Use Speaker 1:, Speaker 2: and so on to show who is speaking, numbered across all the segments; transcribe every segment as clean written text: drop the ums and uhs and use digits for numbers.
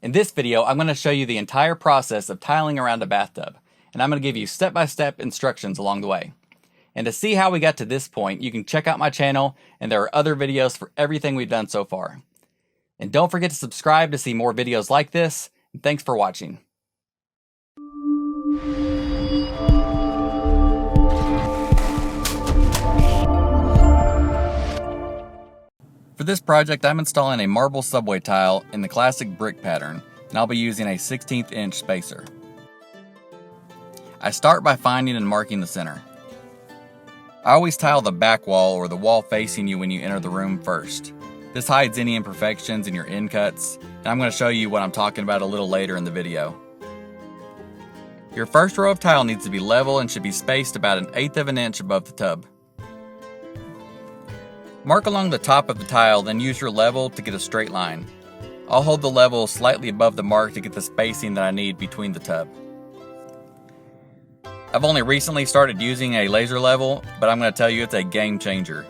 Speaker 1: In this video, I'm going to show you the entire process of tiling around a bathtub, and I'm going to give you step-by-step instructions along the way. And to see how we got to this point, you can check out my channel, and there are other videos for everything we've done so far. And don't forget to subscribe to see more videos like this, and thanks for watching. For this project, I'm installing a marble subway tile in the classic brick pattern, and I'll be using a 1/16 inch spacer. I start by finding and marking the center. I always tile the back wall or the wall facing you when you enter the room first. This hides any imperfections in your end cuts, and I'm going to show you what I'm talking about a little later in the video. Your first row of tile needs to be level and should be spaced about 1/8 of an inch above the tub. Mark along the top of the tile, then use your level to get a straight line. I'll hold the level slightly above the mark to get the spacing that I need between the tub. I've only recently started using a laser level, but I'm going to tell you it's a game changer.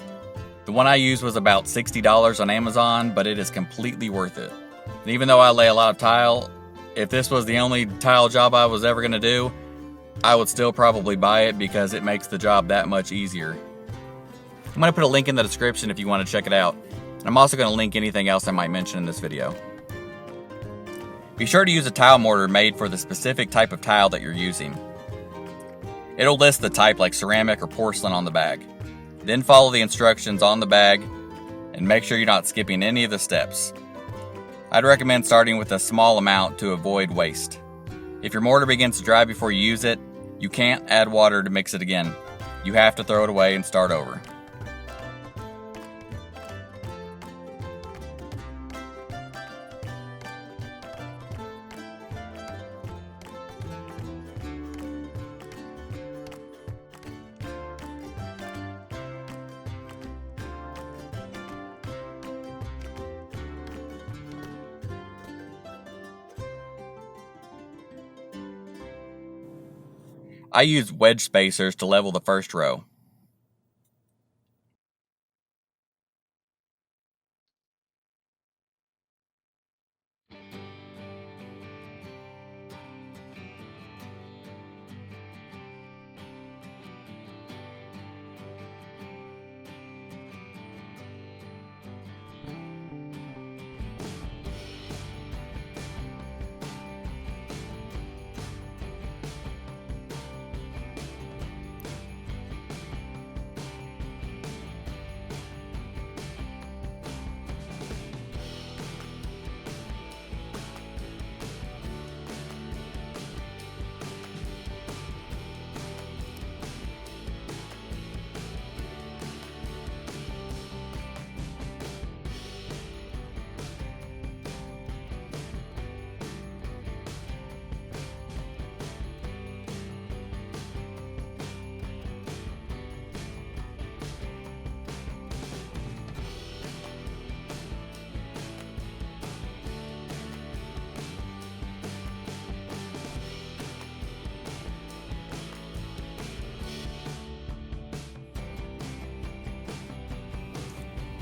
Speaker 1: The one I used was about $60 on Amazon, but it is completely worth it. And even though I lay a lot of tile, if this was the only tile job I was ever going to do, I would still probably buy it because it makes the job that much easier. I'm going to put a link in the description if you want to check it out. And I'm also going to link anything else I might mention in this video. Be sure to use a tile mortar made for the specific type of tile that you're using. It'll list the type like ceramic or porcelain on the bag. Then follow the instructions on the bag and make sure you're not skipping any of the steps. I'd recommend starting with a small amount to avoid waste. If your mortar begins to dry before you use it, you can't add water to mix it again. You have to throw it away and start over. I use wedge spacers to level the first row.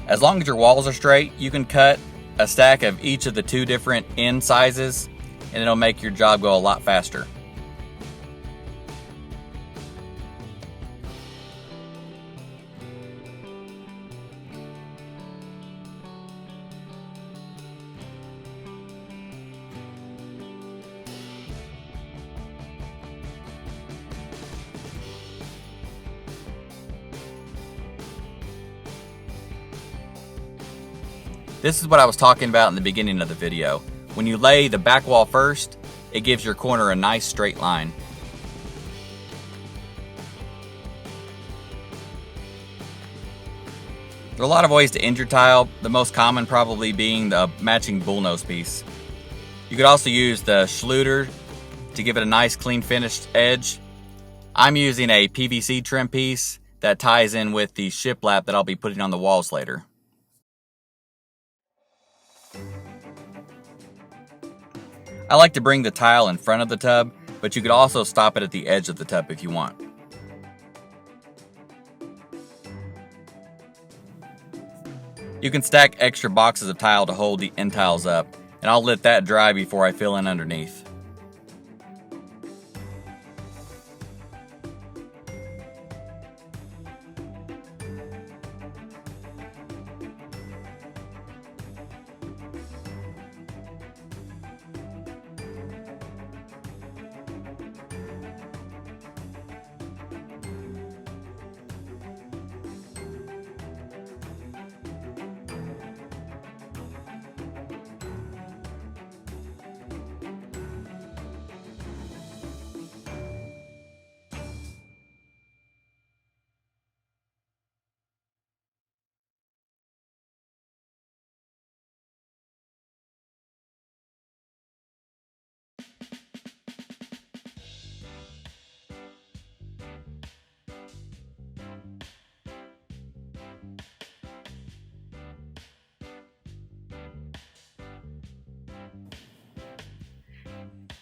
Speaker 1: As long as your walls are straight, you can cut a stack of each of the two different end sizes, and it'll make your job go a lot faster. This is what I was talking about in the beginning of the video. When you lay the back wall first, it gives your corner a nice straight line. There are a lot of ways to end your tile, the most common probably being the matching bullnose piece. You could also use the Schluter to give it a nice clean finished edge. I'm using a PVC trim piece that ties in with the shiplap that I'll be putting on the walls later. I like to bring the tile in front of the tub, but you could also stop it at the edge of the tub if you want. You can stack extra boxes of tile to hold the end tiles up. and I'll let that dry before I fill in underneath.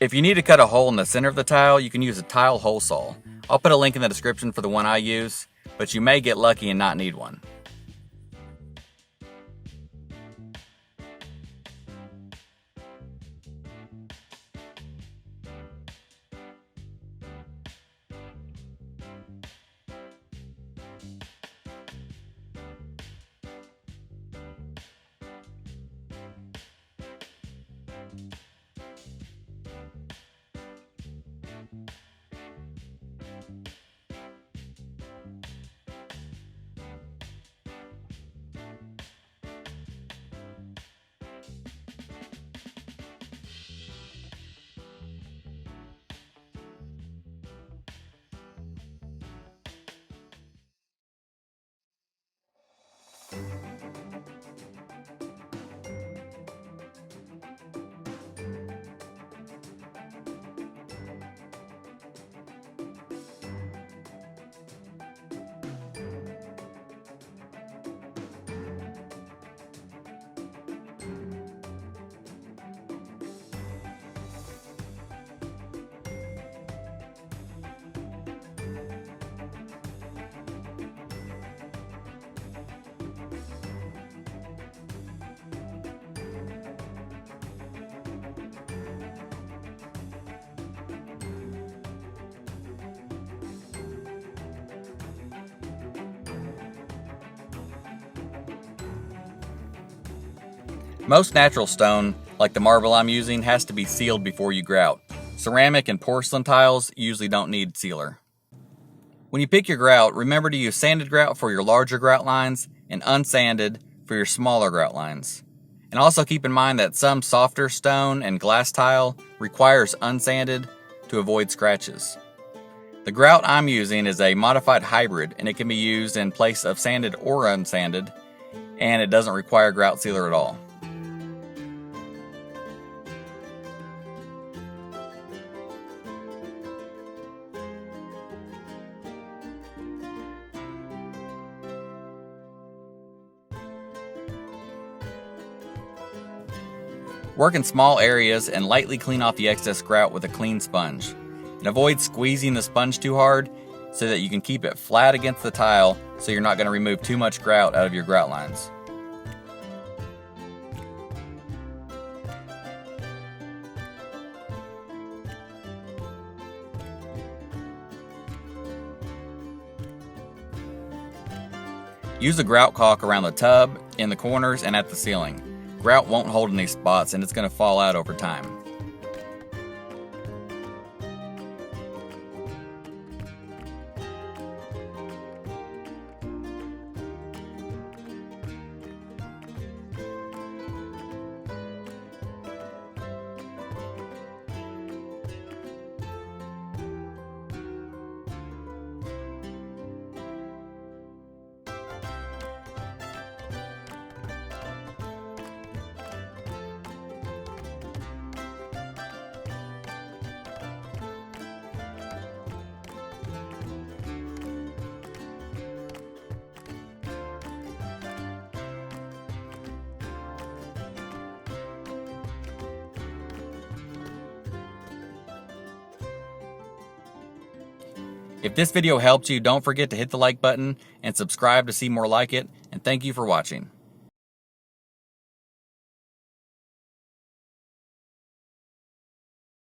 Speaker 1: If you need to cut a hole in the center of the tile, you can use a tile hole saw. I'll put a link in the description for the one I use, but you may get lucky and not need one. Most natural stone, like the marble I'm using, has to be sealed before you grout. Ceramic and porcelain tiles usually don't need sealer. When you pick your grout, remember to use sanded grout for your larger grout lines and unsanded for your smaller grout lines. And also keep in mind that some softer stone and glass tile requires unsanded to avoid scratches. The grout I'm using is a modified hybrid, and it can be used in place of sanded or unsanded, and it doesn't require grout sealer at all. Work in small areas and lightly clean off the excess grout with a clean sponge. And avoid squeezing the sponge too hard so that you can keep it flat against the tile so you're not going to remove too much grout out of your grout lines. Use the grout caulk around the tub, in the corners, and at the ceiling. Grout won't hold in these spots and it's going to fall out over time. If this video helped you, don't forget to hit the like button and subscribe to see more like it, and thank you for watching.